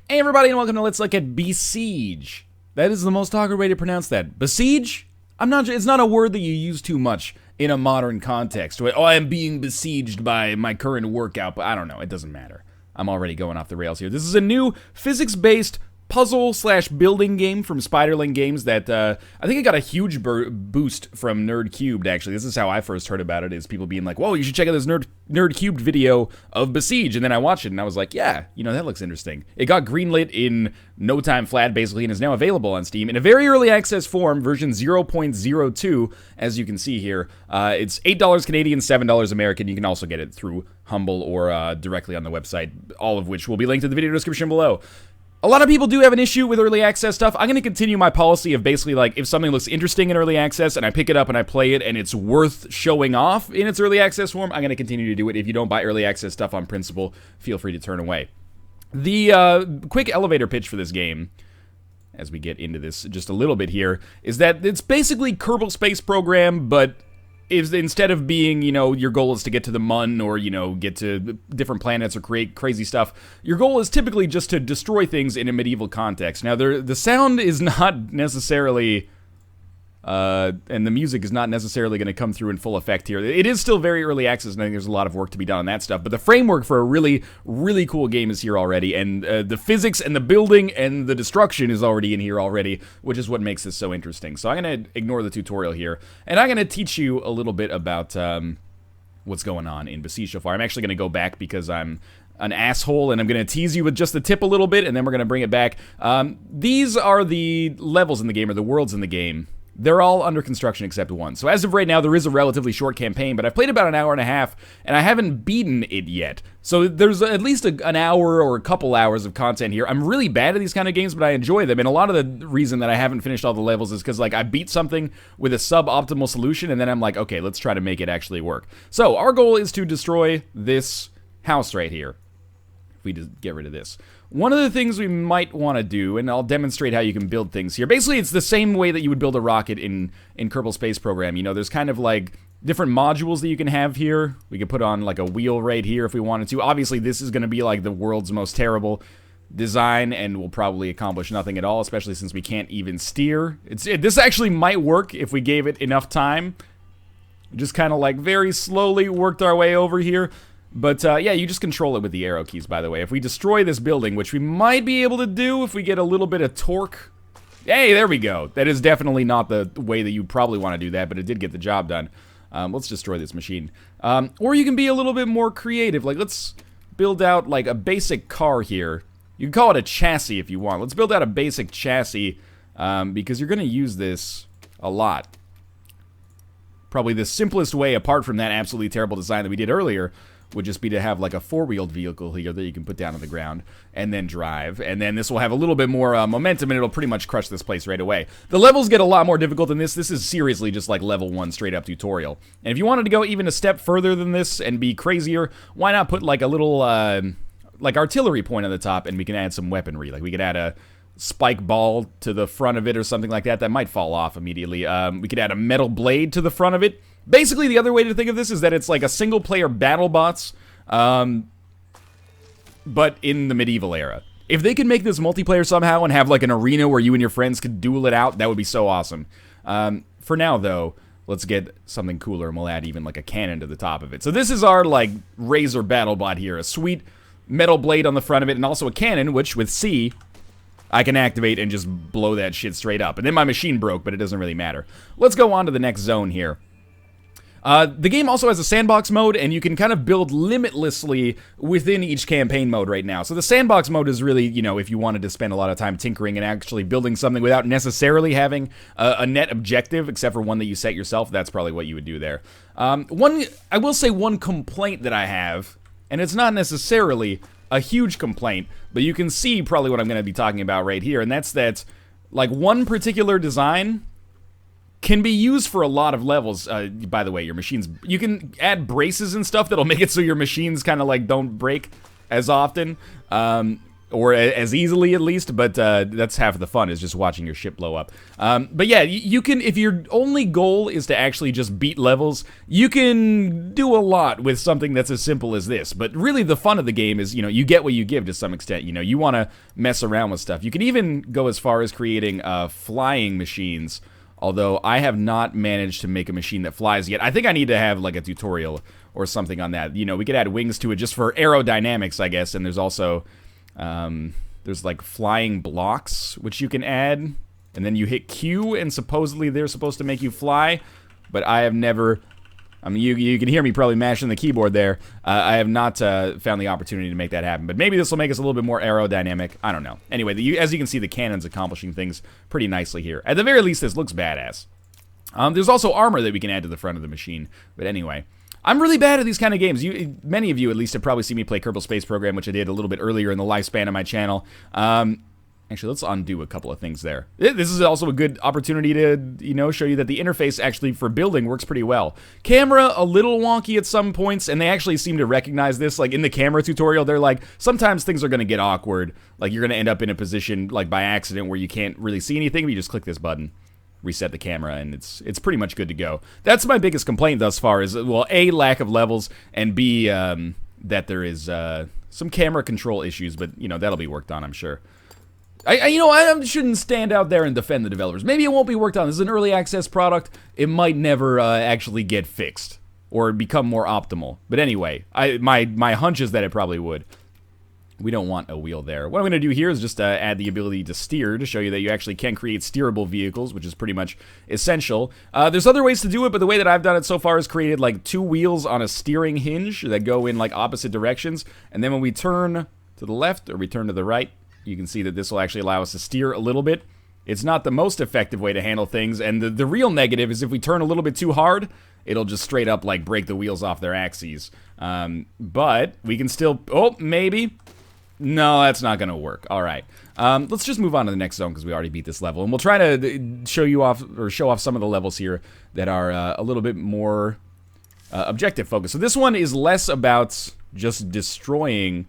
Hey everybody, and welcome to Let's Look at Besiege. That is the most awkward way to pronounce that. Besiege? It's not a word that you use too much in a modern context. Oh, I am being besieged by my current workout, but I don't know, it doesn't matter. I'm already going off the rails here. This is a new physics-based puzzle/building game from Spiderling Games that I think it got a huge boost from Nerd Cubed, actually. This is how I first heard about it, is people being like, whoa, you should check out this Nerd Cubed video of Besiege, and then I watched it, and I was like, yeah, you know, that looks interesting. It got greenlit in no time flat, basically, and is now available on Steam in a very early access form, version 0.02, as you can see here. It's $8 Canadian, $7 American. You can also get it through Humble or directly on the website, all of which will be linked in the video description below. A lot of people do have an issue with early access stuff. I'm going to continue my policy of basically, like, if something looks interesting in early access and I pick it up and I play it and it's worth showing off in its early access form, I'm going to continue to do it. If you don't buy early access stuff on principle, feel free to turn away. The quick elevator pitch for this game, as we get into this just a little bit here, is that it's basically Kerbal Space Program, but instead of being, you know, your goal is to get to the Mun or, you know, get to different planets or create crazy stuff, your goal is typically just to destroy things in a medieval context. Now, the sound is not necessarily, and the music is not necessarily going to come through in full effect here. It is still very early access, and I think there's a lot of work to be done on that stuff, but the framework for a really, really cool game is here already, and the physics and the building and the destruction is already in here already, which is what makes this so interesting. So I'm going to ignore the tutorial here, and I'm going to teach you a little bit about what's going on in Besiege so far. I'm actually going to go back because I'm an asshole, and I'm going to tease you with just the tip a little bit, and then we're going to bring it back. These are the levels in the game, or the worlds in the game. They're all under construction except one. So as of right now, there is a relatively short campaign, but I've played about an hour and a half, and I haven't beaten it yet. So there's at least an hour or a couple hours of content here. I'm really bad at these kind of games, but I enjoy them, and a lot of the reason that I haven't finished all the levels is because, like, I beat something with a suboptimal solution, and then I'm like, okay, let's try to make it actually work. So our goal is to destroy this house right here. If we just get rid of this. One of the things we might want to do, and I'll demonstrate how you can build things here. Basically, it's the same way that you would build a rocket in Kerbal Space Program. You know, there's kind of like different modules that you can have here. We could put on like a wheel right here if we wanted to. Obviously, this is going to be like the world's most terrible design and will probably accomplish nothing at all, especially since we can't even steer. This actually might work if we gave it enough time. Just kind of like very slowly worked our way over here. But, yeah, you just control it with the arrow keys, by the way. If we destroy this building, which we might be able to do if we get a little bit of torque. Hey, there we go. That is definitely not the way that you probably want to do that, but it did get the job done. Let's destroy this machine. Or you can be a little bit more creative. Like, let's build out, like, a basic car here. You can call it a chassis if you want. Let's build out a basic chassis, because you're going to use this a lot. Probably the simplest way, apart from that absolutely terrible design that we did earlier, would just be to have like a four-wheeled vehicle here that you can put down on the ground and then drive. And then this will have a little bit more momentum, and it'll pretty much crush this place right away. The levels get a lot more difficult than this. This is seriously just like level 1 straight-up tutorial. And if you wanted to go even a step further than this and be crazier, why not put like a little like artillery point on the top, and we can add some weaponry. Like we could add a spike ball to the front of it or something like that. That might fall off immediately. We could add a metal blade to the front of it. Basically, the other way to think of this is that it's like a single-player BattleBots, but in the medieval era. If they could make this multiplayer somehow and have like an arena where you and your friends could duel it out, that would be so awesome. For now, though, let's get something cooler, and we'll add even like a cannon to the top of it. So this is our like Razor BattleBot here, a sweet metal blade on the front of it, and also a cannon, which with C, I can activate and just blow that shit straight up. And then my machine broke, but it doesn't really matter. Let's go on to the next zone here. The game also has a sandbox mode, and you can kind of build limitlessly within each campaign mode right now. So the sandbox mode is really, you know, if you wanted to spend a lot of time tinkering and actually building something without necessarily having a net objective, except for one that you set yourself, that's probably what you would do there. I will say one complaint that I have, and it's not necessarily a huge complaint, but you can see probably what I'm going to be talking about right here, and that's that, like, one particular design can be used for a lot of levels. By the way, your machines, you can add braces and stuff that'll make it so your machines kind of like don't break as often. or as easily at least, but that's half of the fun, is just watching your ship blow up. But yeah, you can, if your only goal is to actually just beat levels, you can do a lot with something that's as simple as this. But really the fun of the game is, you get what you give to some extent. You want to mess around with stuff. You can even go as far as creating flying machines, although I have not managed to make a machine that flies yet. I think I need to have like a tutorial or something on that. We could add wings to it just for aerodynamics, I guess, and there's also... there's like flying blocks, which you can add, and then you hit Q, and supposedly they're supposed to make you fly, but I have never, I mean, you can hear me probably mashing the keyboard there. I have not found the opportunity to make that happen, but maybe this will make us a little bit more aerodynamic. I don't know. Anyway, as you can see, the cannon's accomplishing things pretty nicely here. At the very least, this looks badass. There's also armor that we can add to the front of the machine, but anyway. I'm really bad at these kind of games. Many of you, at least, have probably seen me play Kerbal Space Program, which I did a little bit earlier in the lifespan of my channel. Actually, let's undo a couple of things there. This is also a good opportunity to, show you that the interface actually for building works pretty well. Camera, a little wonky at some points, and they actually seem to recognize this. Like, in the camera tutorial, they're like, sometimes things are going to get awkward. Like, you're going to end up in a position, like, by accident where you can't really see anything, but you just click this button. Reset the camera, and it's pretty much good to go. That's my biggest complaint thus far is, well, A, lack of levels, and B, that there is some camera control issues, but, that'll be worked on, I'm sure. I shouldn't stand out there and defend the developers. Maybe it won't be worked on. This is an early access product. It might never actually get fixed or become more optimal. But anyway, my hunch is that it probably would. We don't want a wheel there. What I'm going to do here is just add the ability to steer to show you that you actually can create steerable vehicles, which is pretty much essential. There's other ways to do it, but the way that I've done it so far is created like 2 wheels on a steering hinge that go in like opposite directions. And then when we turn to the left or we turn to the right, you can see that this will actually allow us to steer a little bit. It's not the most effective way to handle things, and the real negative is if we turn a little bit too hard, it'll just straight up like break the wheels off their axes. But we can still... Oh, maybe... No, that's not going to work. All right. Let's just move on to the next zone because we already beat this level. And we'll try to show off some of the levels here that are a little bit more objective focused. So this one is less about just destroying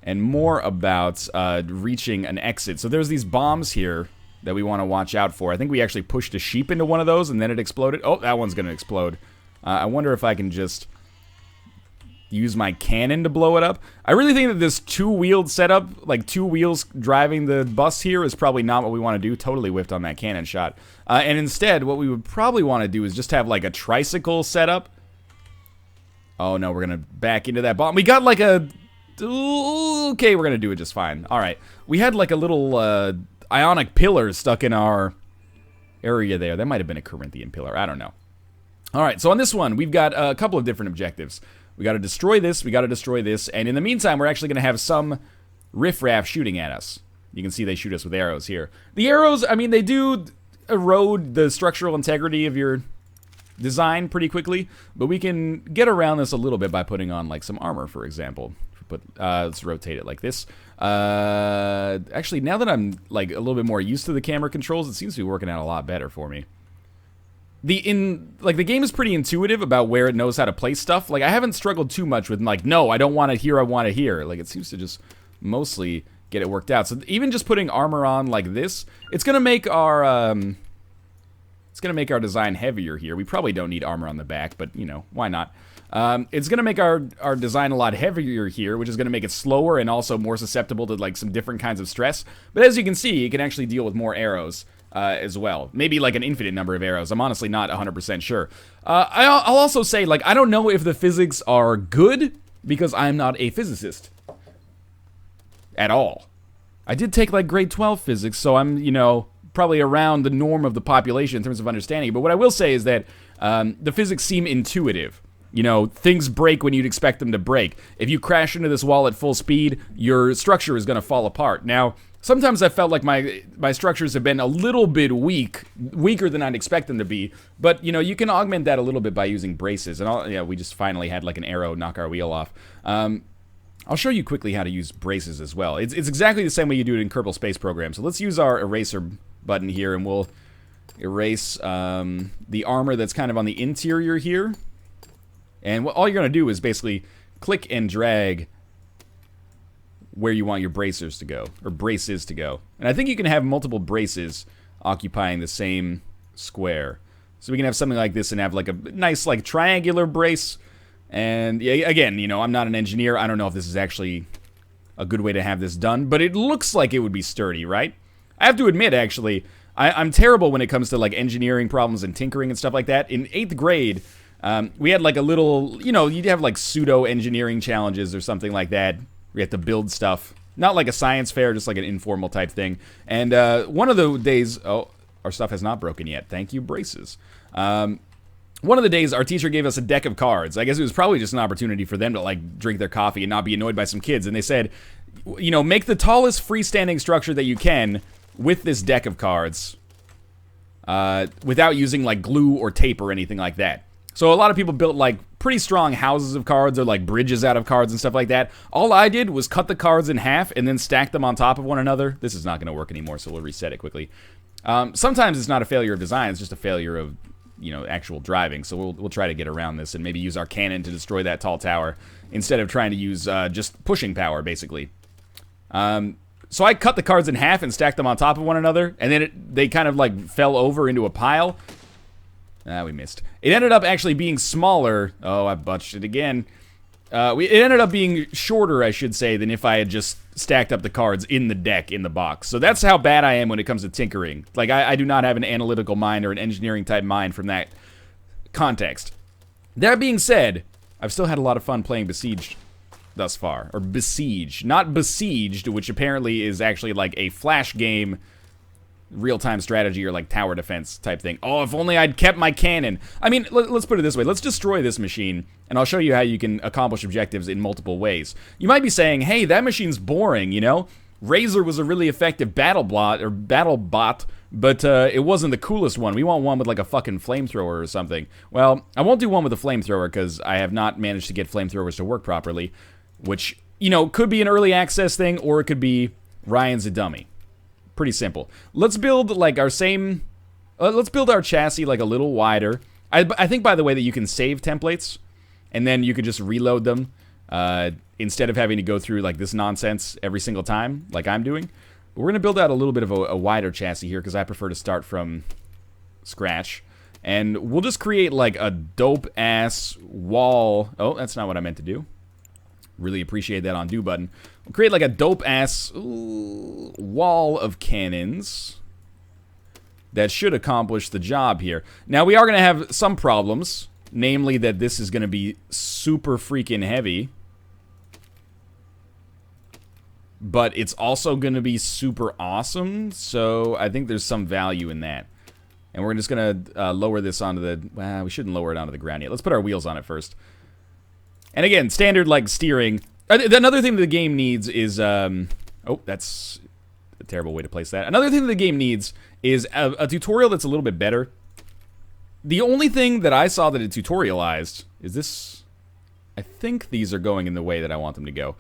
and more about reaching an exit. So there's these bombs here that we want to watch out for. I think we actually pushed a sheep into one of those and then it exploded. Oh, that one's going to explode. I wonder if I can just... use my cannon to blow it up. I really think that this 2-wheeled setup, like 2 wheels driving the bus here, is probably not what we want to do. Totally whiffed on that cannon shot. And instead, what we would probably want to do is just have like a tricycle setup. Oh no, we're going to back into that bomb. We got like a... Okay, we're going to do it just fine. Alright, we had like a little ionic pillar stuck in our area there. That might have been a Corinthian pillar. I don't know. Alright, so on this one, we've got a couple of different objectives. We got to destroy this, we got to destroy this, and in the meantime, we're actually going to have some riffraff shooting at us. You can see they shoot us with arrows here. The arrows, I mean, they do erode the structural integrity of your design pretty quickly, but we can get around this a little bit by putting on, like, some armor, for example. Let's rotate it like this. Actually, now that I'm, like, a little bit more used to the camera controls, it seems to be working out a lot better for me. The game is pretty intuitive about where it knows how to place stuff. Like, I haven't struggled too much with, like, no, I don't want it here, I want it here. Like, it seems to just mostly get it worked out. So even just putting armor on like this, it's gonna make our design heavier here. We probably don't need armor on the back, but, you know, why not? It's gonna make our design a lot heavier here, which is gonna make it slower and also more susceptible to, like, some different kinds of stress. But as you can see, it can actually deal with more arrows. As well. Maybe like an infinite number of arrows. I'm honestly not 100% sure. I'll also say, like, I don't know if the physics are good because I'm not a physicist. At all. I did take, like, grade 12 physics, so I'm, you know, probably around the norm of the population in terms of understanding. But what I will say is that the physics seem intuitive. You know, things break when you'd expect them to break. If you crash into this wall at full speed, your structure is going to fall apart. Now, sometimes I felt like my structures have been a little bit weaker than I'd expect them to be. But, you know, you can augment that a little bit by using braces. And yeah, we just finally had like an arrow knock our wheel off. I'll show you quickly how to use braces as well. It's exactly the same way you do it in Kerbal Space Program. So let's use our eraser button here and we'll erase the armor that's kind of on the interior here. And all you're going to do is basically click and drag where you want your bracers to go, or braces to go. And I think you can have multiple braces occupying the same square. So we can have something like this and have like a nice like triangular brace. And yeah, again, you know, I'm not an engineer. I don't know if this is actually a good way to have this done, but it looks like it would be sturdy, right? I have to admit, actually, I'm terrible when it comes to like engineering problems and tinkering and stuff like that. In 8th grade, we had like a little, you know, you'd have like pseudo engineering challenges or something like that. We had to build stuff. Not like a science fair, just like an informal type thing. And one of the days, oh, our stuff has not broken yet. Thank you, braces. One of the days, our teacher gave us a deck of cards. I guess it was probably just an opportunity for them to like drink their coffee and not be annoyed by some kids. And they said, you know, make the tallest freestanding structure that you can with this deck of cards without using like glue or tape or anything like that. So a lot of people built like pretty strong houses of cards or like bridges out of cards and stuff like that. All I did was cut the cards in half and then stack them on top of one another. This is not going to work anymore, so we'll reset it quickly. Sometimes it's not a failure of design, it's just a failure of, you know, actual driving. So we'll try to get around this and maybe use our cannon to destroy that tall tower instead of trying to use just pushing power, basically. So I cut the cards in half and stacked them on top of one another, and then they kind of like fell over into a pile. We missed. It ended up actually being smaller. Oh, I botched it again. It ended up being shorter, I should say, than if I had just stacked up the cards in the deck, in the box. So that's how bad I am when it comes to tinkering. Like, I do not have an analytical mind or an engineering type mind from that context. That being said, I've still had a lot of fun playing Besiege thus far. Or Besiege. Not Besieged, which apparently is actually like a flash game, real-time strategy or like tower defense type thing. Oh, if only I'd kept my cannon. I mean, let's put it this way. Let's destroy this machine, and I'll show you how you can accomplish objectives in multiple ways. You might be saying, hey, that machine's boring, you know? Razor was a really effective battle bot, but it wasn't the coolest one. We want one with like a fucking flamethrower or something. Well, I won't do one with a flamethrower because I have not managed to get flamethrowers to work properly, which, you know, could be an early access thing, or it could be Ryan's a dummy. Pretty simple. Let's build like our same, let's build our chassis like a little wider. I think, by the way, that you can save templates and then you could just reload them instead of having to go through like this nonsense every single time like I'm doing. We're going to build out a little bit of a wider chassis here because I prefer to start from scratch. And we'll just create like a dope-ass wall. Oh, that's not what I meant to do. Really appreciate that undo button. We'll create like a dope-ass wall of cannons that should accomplish the job here. Now, we are going to have some problems, namely that this is going to be super freaking heavy. But it's also going to be super awesome, so I think there's some value in that. And we're just going to lower this onto the... Well, we shouldn't lower it onto the ground yet. Let's put our wheels on it first. And again, standard, like, steering. Another thing that the game needs is, oh, that's a terrible way to place that. Another thing that the game needs is a tutorial that's a little bit better. The only thing that I saw that it tutorialized is this. I think these are going in the way that I want them to go.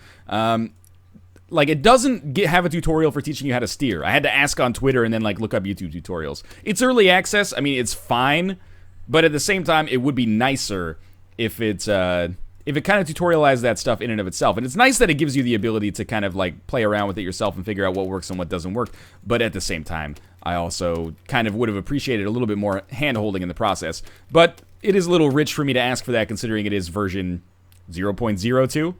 Like, it doesn't have a tutorial for teaching you how to steer. I had to ask on Twitter and then, like, look up YouTube tutorials. It's early access. I mean, it's fine. But at the same time, it would be nicer if it's, if it kind of tutorialized that stuff in and of itself. And it's nice that it gives you the ability to kind of like play around with it yourself and figure out what works and what doesn't work. But at the same time, I also kind of would have appreciated a little bit more hand-holding in the process. But it is a little rich for me to ask for that considering it is version 0.02.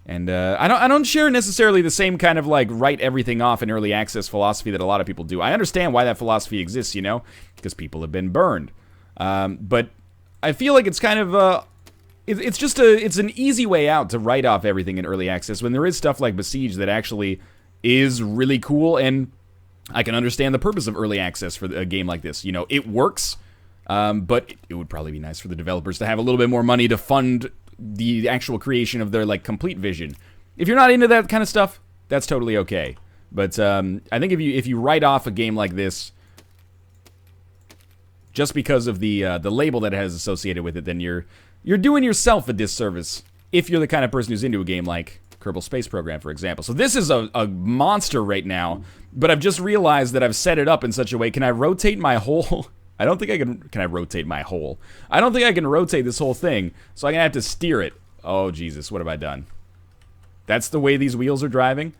And I don't share necessarily the same kind of like write everything off in early access philosophy that a lot of people do. I understand why that philosophy exists, you know, because people have been burned. But I feel like it's kind of, it's an easy way out to write off everything in early access when there is stuff like Besiege that actually is really cool, and I can understand the purpose of early access for a game like this. You know, it works, but it would probably be nice for the developers to have a little bit more money to fund the actual creation of their, like, complete vision. If you're not into that kind of stuff, that's totally okay. But I think if you write off a game like this just because of the label that it has associated with it, then you're doing yourself a disservice if you're the kind of person who's into a game like Kerbal Space Program, for example. So this is a monster right now, but I've just realized that I've set it up in such a way. Can I rotate my whole... I don't think I can... Can I rotate my whole? I don't think I can rotate this whole thing, so I'm going to have to steer it. Oh, Jesus, what have I done? That's the way these wheels are driving?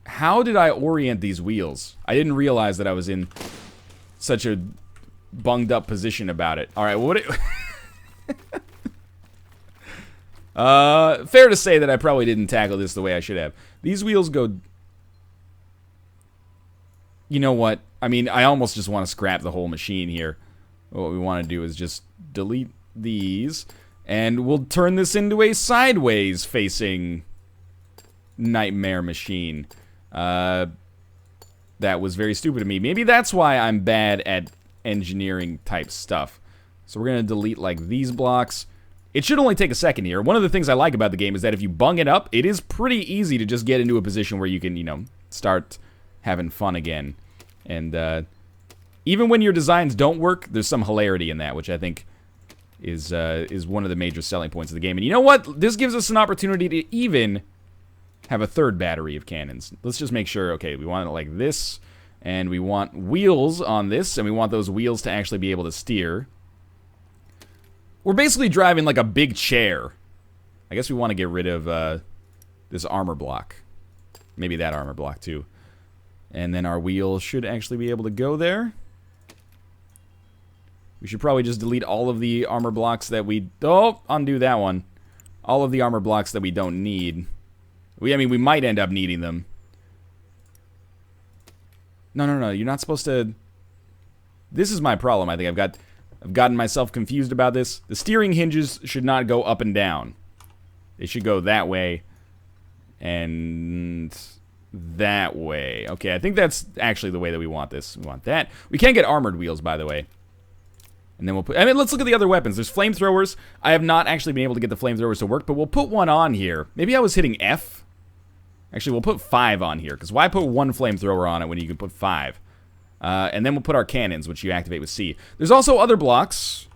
How did I orient these wheels? I didn't realize that I was in such a bunged up position about it. Alright, well, fair to say that I probably didn't tackle this the way I should have. These wheels go... You know what? I mean, I almost just want to scrap the whole machine here. What we want to do is just delete these, and we'll turn this into a sideways facing nightmare machine. That was very stupid of me. Maybe that's why I'm bad at engineering type stuff. So we're gonna delete like these blocks. It should only take a second here. One of the things I like about the game is that if you bung it up, it is pretty easy to just get into a position where you can, you know, start having fun again. And even when your designs don't work, there's some hilarity in that, which I think is one of the major selling points of the game. And you know what? This gives us an opportunity to even have a third battery of cannons. Let's just make sure, okay, we want it like this, and we want wheels on this, and we want those wheels to actually be able to steer. We're basically driving like a big chair. I guess we want to get rid of this armor block. Maybe that armor block too. And then our wheel should actually be able to go there. We should probably just delete all of the armor blocks that we... Oh, undo that one. All of the armor blocks that we don't need. I mean, we might end up needing them. No, you're not supposed to... This is my problem, I think. I've gotten myself confused about this. The steering hinges should not go up and down. They should go that way. And... that way. Okay, I think that's actually the way that we want this. We want that. We can get armored wheels, by the way. And then we'll put... I mean, let's look at the other weapons. There's flamethrowers. I have not actually been able to get the flamethrowers to work, but we'll put one on here. Maybe I was hitting F. Actually, we'll put 5 on here, because why put one flamethrower on it when you can put 5? And then we'll put our cannons, which you activate with C. There's also other blocks,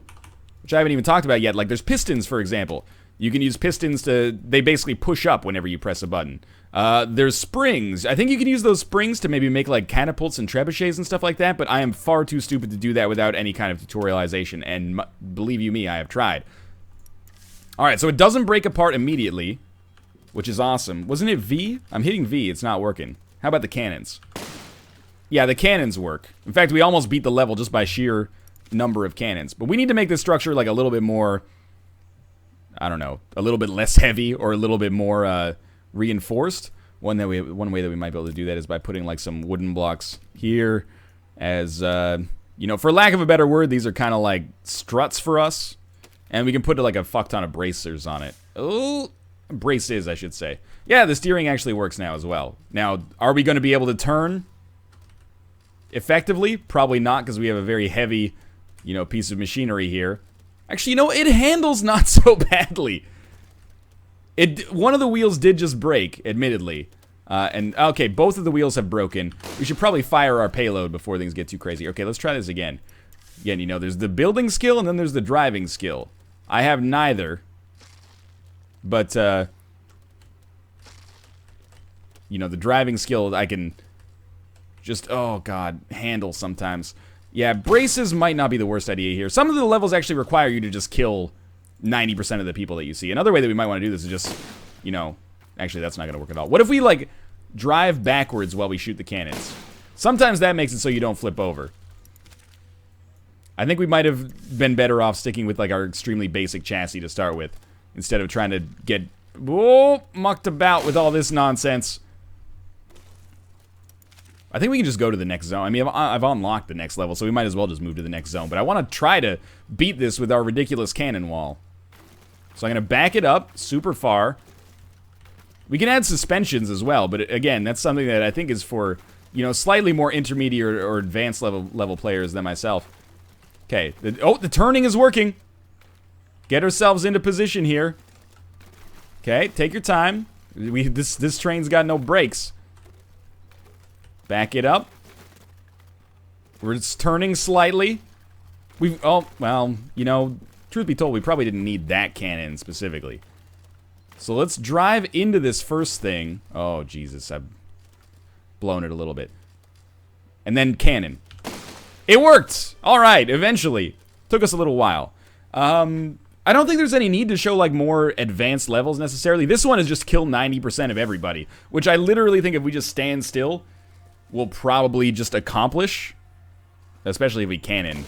which I haven't even talked about yet. Like, there's pistons, for example. You can use pistons to... They basically push up whenever you press a button. There's springs. I think you can use those springs to maybe make, like, catapults and trebuchets and stuff like that, but I am far too stupid to do that without any kind of tutorialization, and believe you me, I have tried. Alright, so it doesn't break apart immediately, which is awesome. Wasn't it V? I'm hitting V. It's not working. How about the cannons? Yeah, the cannons work. In fact, we almost beat the level just by sheer number of cannons. But we need to make this structure, like, a little bit more... I don't know, a little bit less heavy or a little bit more reinforced. One way that we might be able to do that is by putting like some wooden blocks here as, you know, for lack of a better word, these are kind of like struts for us. And we can put like a fuck ton of bracers on it. Oh, braces, I should say. Yeah, the steering actually works now as well. Now, are we going to be able to turn effectively? Probably not, because we have a very heavy, you know, piece of machinery here. Actually, you know, it handles not so badly. One of the wheels did just break, admittedly. Okay, both of the wheels have broken. We should probably fire our payload before things get too crazy. Okay, let's try this again. Again, you know, there's the building skill and then there's the driving skill. I have neither. But, you know, the driving skill I can just, oh god, handle sometimes. Yeah, braces might not be the worst idea here. Some of the levels actually require you to just kill 90% of the people that you see. Another way that we might want to do this is just, you know... Actually, that's not going to work at all. What if we, like, drive backwards while we shoot the cannons? Sometimes that makes it so you don't flip over. I think we might have been better off sticking with, like, our extremely basic chassis to start with, instead of trying to get mucked about with all this nonsense. I think we can just go to the next zone. I mean, I've unlocked the next level, so we might as well just move to the next zone. But I want to try to beat this with our ridiculous cannon wall. So I'm going to back it up super far. We can add suspensions as well, but again, that's something that I think is for, you know, slightly more intermediate or advanced level players than myself. Okay, the turning is working. Get ourselves into position here. Okay, take your time. This train's got no brakes. Back it up. We're just turning slightly. Oh, well, you know, truth be told, we probably didn't need that cannon specifically. So let's drive into this first thing. Oh, Jesus, I've blown it a little bit. And then cannon. It worked! Alright, eventually. Took us a little while. I don't think there's any need to show like more advanced levels necessarily. This one is just kill 90% of everybody, which I literally think if we just stand still, we'll probably just accomplish, especially if we cannon.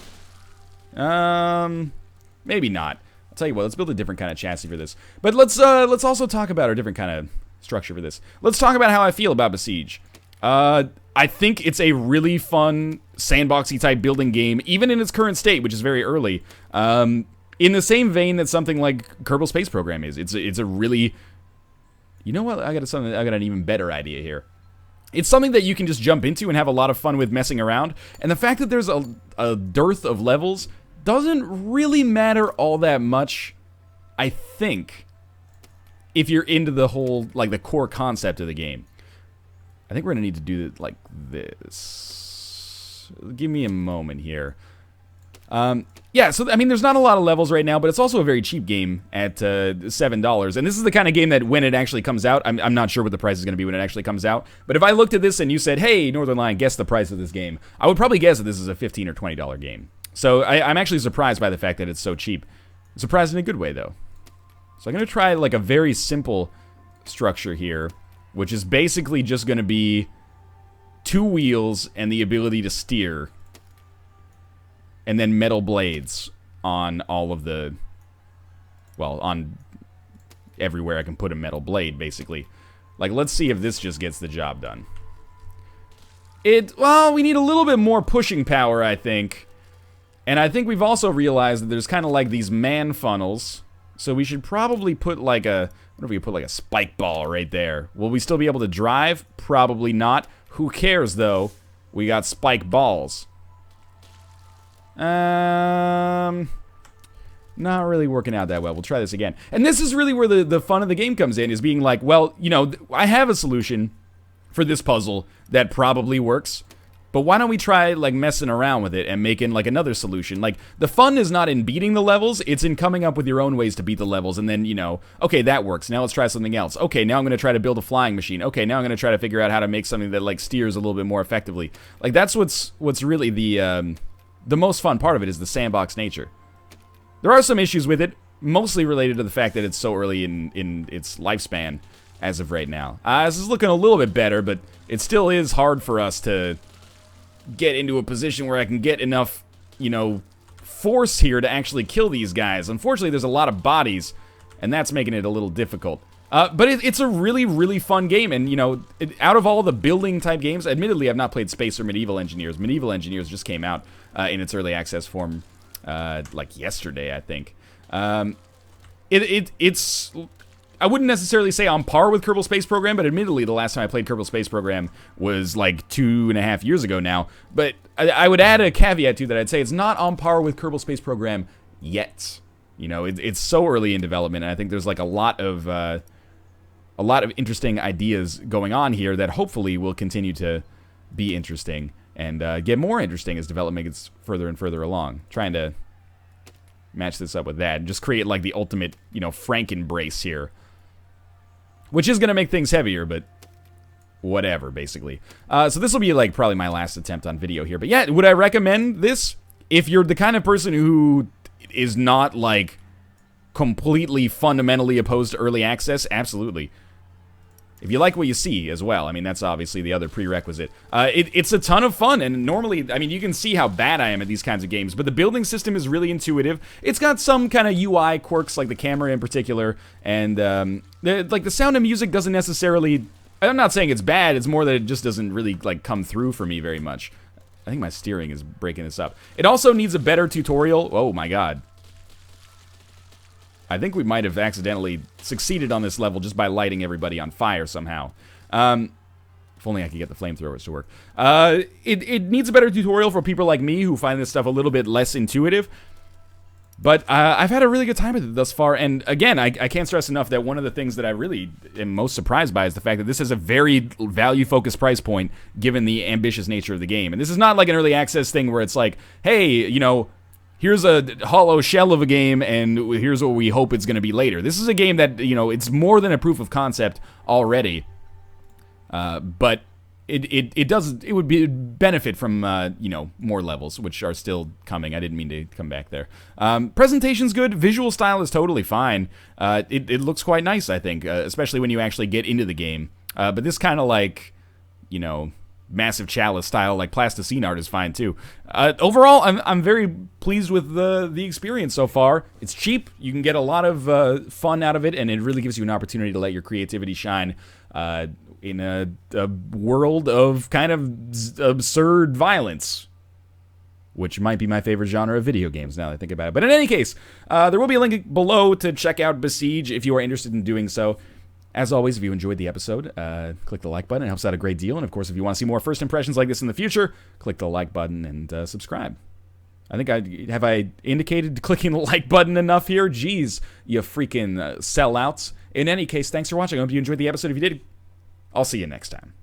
Maybe not. I'll tell you what, let's build a different kind of chassis for this. But let's also talk about a different kind of structure for this. Let's talk about how I feel about Besiege. I think it's a really fun sandboxy type building game, even in its current state, which is very early. In the same vein that something like Kerbal Space Program is. It's a really... You know what? I got an even better idea here. It's something that you can just jump into and have a lot of fun with messing around. And the fact that there's a dearth of levels doesn't really matter all that much, I think, if you're into the whole, like, the core concept of the game. I think we're going to need to do it like this. Give me a moment here. Yeah, so, I mean, there's not a lot of levels right now, but it's also a very cheap game at $7. And this is the kind of game that when it actually comes out, I'm not sure what the price is going to be when it actually comes out, but if I looked at this and you said, hey, Northern Lion, guess the price of this game, I would probably guess that this is a $15 or $20 game. So I'm actually surprised by the fact that it's so cheap. Surprised in a good way, though. So I'm going to try, like, a very simple structure here, which is basically just going to be 2 wheels and the ability to steer. And then metal blades on all of the... Well, on everywhere I can put a metal blade, basically. Like, let's see if this just gets the job done. Well, we need a little bit more pushing power, I think. And I think we've also realized that there's kind of like these man funnels. So we should probably put like a... What if we put like a spike ball right there? Will we still be able to drive? Probably not. Who cares, though? We got spike balls. Not really working out that well. We'll try this again. And this is really where the fun of the game comes in, is being like, well, you know, I have a solution for this puzzle that probably works, but why don't we try, like, messing around with it and making, like, another solution? Like, the fun is not in beating the levels, it's in coming up with your own ways to beat the levels, and then, you know, okay, that works, now let's try something else. Okay, now I'm going to try to build a flying machine. Okay, now I'm going to try to figure out how to make something that, like, steers a little bit more effectively. Like, that's what's really the most fun part of it, is the sandbox nature. There are some issues with it, mostly related to the fact that it's so early in its lifespan as of right now. This is looking a little bit better, but it still is hard for us to get into a position where I can get enough, you know, force here to actually kill these guys. Unfortunately, there's a lot of bodies, and that's making it a little difficult. But it's a really, really fun game, and, you know, out of all the building-type games, admittedly, I've not played Space or Medieval Engineers. Medieval Engineers just came out in its early access form, like, yesterday, I think. It's... I wouldn't necessarily say on par with Kerbal Space Program, but admittedly, the last time I played Kerbal Space Program was, like, 2.5 years ago now. But I would add a caveat to that. I'd say it's not on par with Kerbal Space Program yet. You know, it's so early in development, and I think there's, like, a lot of interesting ideas going on here that hopefully will continue to be interesting and get more interesting as development gets further and further along. Trying to match this up with that and just create, like, the ultimate, you know, Frankenbrace here. Which is going to make things heavier, but whatever, basically. So this will be, like, probably my last attempt on video here. But yeah, would I recommend this? If you're the kind of person who is not, like, completely fundamentally opposed to early access, absolutely. If you like what you see as well, I mean, that's obviously the other prerequisite. It's a ton of fun, and normally, I mean, you can see how bad I am at these kinds of games, but the building system is really intuitive. It's got some kind of UI quirks, like the camera in particular, and, the sound and music doesn't necessarily... I'm not saying it's bad, it's more that it just doesn't really, like, come through for me very much. I think my steering is breaking this up. It also needs a better tutorial. Oh, my God. I think we might have accidentally succeeded on this level just by lighting everybody on fire somehow. If only I could get the flamethrowers to work. It needs a better tutorial for people like me who find this stuff a little bit less intuitive. But I've had a really good time with it thus far. And again, I can't stress enough that one of the things that I really am most surprised by is the fact that this has a very value-focused price point given the ambitious nature of the game. And this is not like an early access thing where it's like, hey, you know... Here's a hollow shell of a game, and here's what we hope it's going to be later. This is a game that, you know, it's more than a proof of concept already. But it would benefit from more levels, which are still coming. I didn't mean to come back there. Presentation's good. Visual style is totally fine. It looks quite nice, I think, especially when you actually get into the game. But this kind of like, massive chalice style, like plasticine art is fine too. Overall, I'm very pleased with the experience so far. It's cheap. You can get a lot of fun out of it, and it really gives you an opportunity to let your creativity shine in a world of kind of absurd violence, which might be my favorite genre of video games now that I think about it. But in any case, there will be a link below to check out Besiege if you are interested in doing so. As always, if you enjoyed the episode, click the like button. It helps out a great deal. And of course, if you want to see more first impressions like this in the future, click the like button and subscribe. I think have I indicated clicking the like button enough here? Jeez, you freaking sellouts. In any case, thanks for watching. I hope you enjoyed the episode. If you did, I'll see you next time.